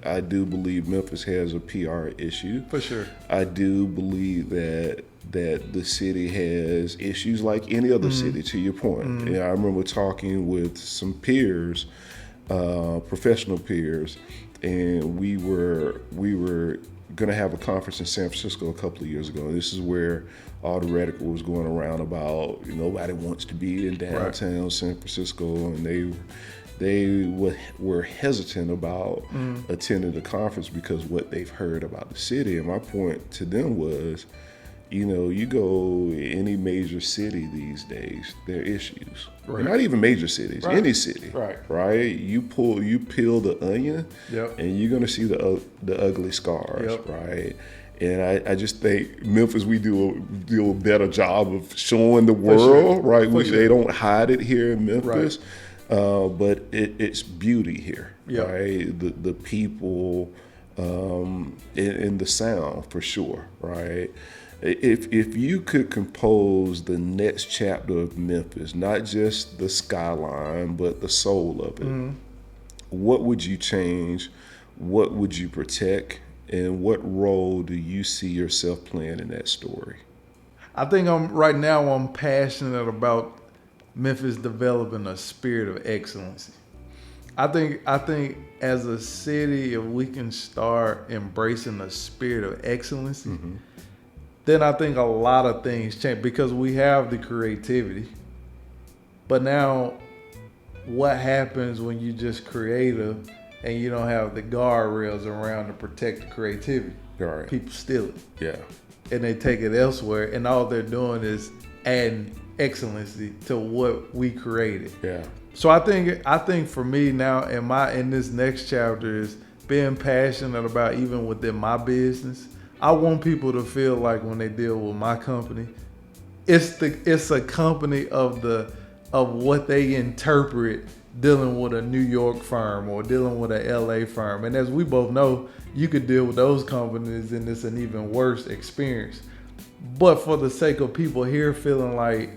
I do believe Memphis has a PR issue. For sure. I do believe that the city has issues like any other city, to your point. I remember talking with some peers, professional peers, and we were going to have a conference in San Francisco a couple of years ago. This is where all the rhetoric was going around about nobody wants to be in downtown San Francisco, and they were hesitant about attending the conference because what they've heard about the city. And my point to them was, you go any major city these days, there are issues. Right. Not even major cities, any city. Right. You peel the onion, and you're gonna see the ugly scars. Right. And I just think Memphis, we do a better job of showing the world. Right. They don't hide it here in Memphis. But it's beauty here. Right. The people, and the sound for sure. Right. If you could compose the next chapter of Memphis, not just the skyline, but the soul of it, what would you change? What would you protect? And what role do you see yourself playing in that story? I think I'm passionate about Memphis developing a spirit of excellence. I think as a city, if we can start embracing a spirit of excellence, then I think a lot of things change, because we have the creativity. But now, what happens when you just creative and you don't have the guardrails around to protect the creativity? Right. People steal it. Yeah. And they take it elsewhere, and all they're doing is adding excellency to what we created. Yeah. So I think for me now in this next chapter is being passionate about, even within my business, I want people to feel like when they deal with my company, it's a company of what they interpret dealing with a New York firm or dealing with a LA firm. And as we both know, you could deal with those companies and it's an even worse experience. But for the sake of people here feeling like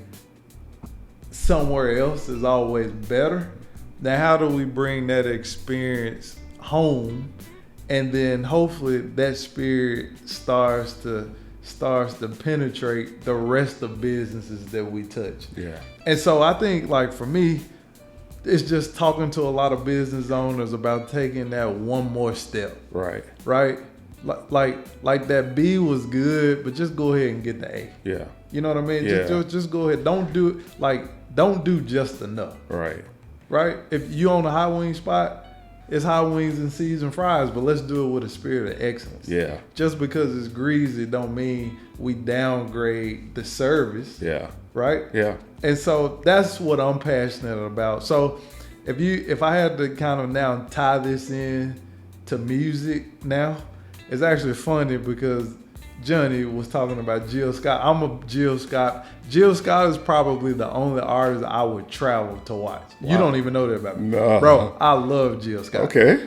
somewhere else is always better, now how do we bring that experience home? And then hopefully that spirit starts to penetrate the rest of businesses that we touch. Yeah. And so I think, like, for me, it's just talking to a lot of business owners about taking that one more step. Right. Like that B was good, but just go ahead and get the A. Yeah. You know what I mean? Yeah. Just go ahead. Don't do just enough. Right. If you own a high wing spot, it's high wings and seasoned fries, but let's do it with a spirit of excellence. Yeah. Just because it's greasy don't mean we downgrade the service. Yeah. Right? Yeah. And so that's what I'm passionate about. So if I had to kind of now tie this in to music now, it's actually funny because Johnny was talking about Jill Scott. I'm a Jill Scott. Jill Scott is probably the only artist I would travel to watch. Wow. You don't even know that about me. No. Bro, I love Jill Scott. Okay.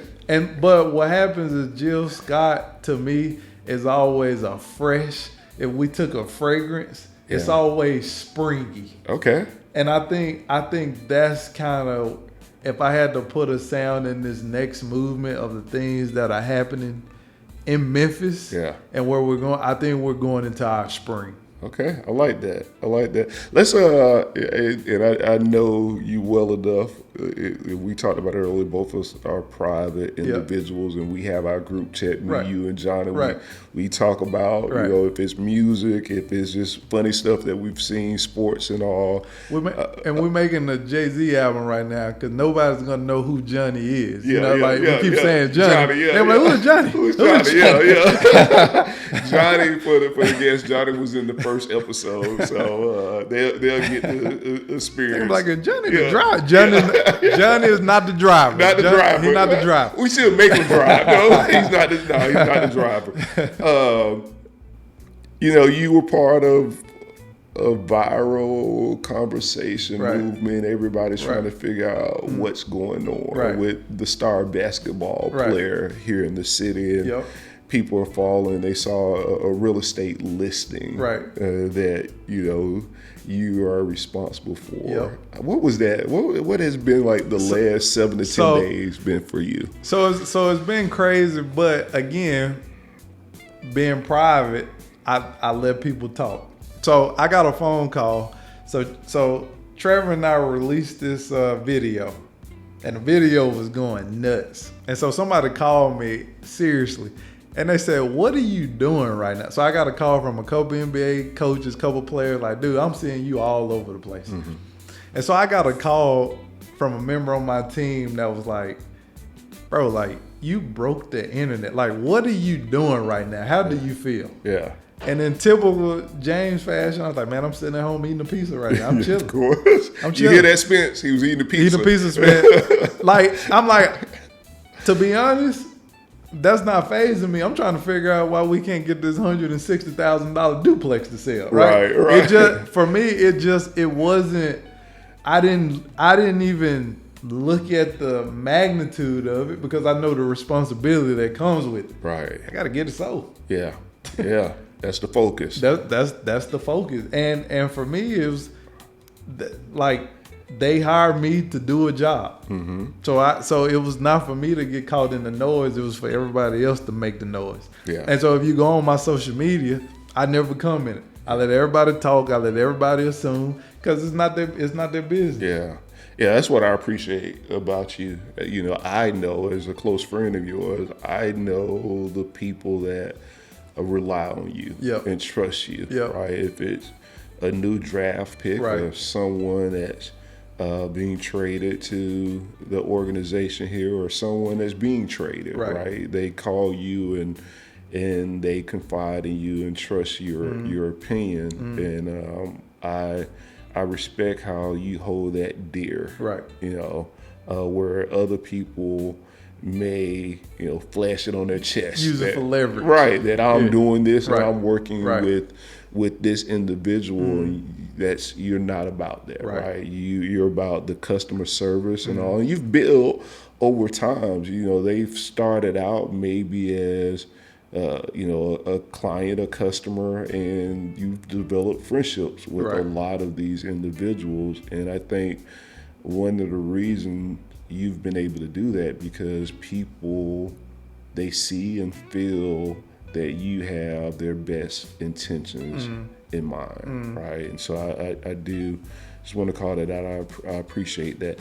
But what happens is Jill Scott, to me, is always a fresh, if we took a fragrance, it's always springy. Okay. And I think that's kind of, if I had to put a sound in this next movement of the things that are happening in Memphis, and where we're going, I think we're going into our spring. Okay, I like that. Let's and I know you well enough. We talked about it earlier. Both of us are private individuals, and we have our group chat. Me, you, and Johnny. We talk about if it's music, if it's just funny stuff that we've seen, sports and all. We're making the Jay-Z album right now because nobody's gonna know who Johnny is. We keep saying Johnny. They're like, who's Johnny? Who's Johnny? Yeah. Johnny for the guest. Johnny was in the first episode, so they'll get the experience. Like Johnny the driver. Johnny is not the driver. Not the driver. He's not the driver. We should make him drive. No, he's not the driver. You were part of a viral conversation movement. Everybody's trying to figure out what's going on with the star basketball player here in the city. And people are falling. They saw a real estate listing, right? That you are responsible for. Yep. What was that? What has been like the last 7 to 10 days been for you? So it's been crazy, but again, being private, I let people talk. So I got a phone call. So Trevor and I released this video, and the video was going nuts. And so somebody called me seriously, and they said, "What are you doing right now?" So I got a call from a couple NBA coaches, couple players, like, "Dude, I'm seeing you all over the place." Mm-hmm. And so I got a call from a member on my team that was like, "Bro, like, you broke the internet. Like, what are you doing right now? How do you feel?" Yeah. And in typical James fashion, I was like, "Man, I'm sitting at home eating a pizza right now. I'm chilling." Of course. I'm chilling. You hear that, Spence? He was eating a pizza. Eating a pizza, Spence. I'm like, to be honest, that's not phasing me. I'm trying to figure out why we can't get this $160,000 duplex to sell. Right. It just, for me, it wasn't. I didn't even look at the magnitude of it because I know the responsibility that comes with it. Right. I got to get it sold. Yeah. Yeah. That's the focus. That's the focus. And for me, it was like they hired me to do a job. Mm-hmm. So it was not for me to get caught in the noise. It was for everybody else to make the noise. Yeah. And so if you go on my social media, I never comment it. I let everybody talk. I let everybody assume because it's not their business. Yeah. Yeah, that's what I appreciate about you. I know as a close friend of yours, I know the people that rely on you and trust you, right? If it's a new draft pick or someone that's being traded to the organization here or someone that's being traded, right? They call you and they confide in you and trust your opinion. Mm. And I respect how you hold that dear, right? Where other people may flash it on their chest, use it for leverage, right? That I'm doing this and I'm working with this individual. And you're not about that, right? You're about the customer service and all. And you've built over time. They've started out maybe as a client, a customer, and you've developed friendships with a lot of these individuals. And I think one of the reasons you've been able to do that because people, they see and feel that you have their best intentions in mind, right? And so I do just want to call that out. I appreciate that.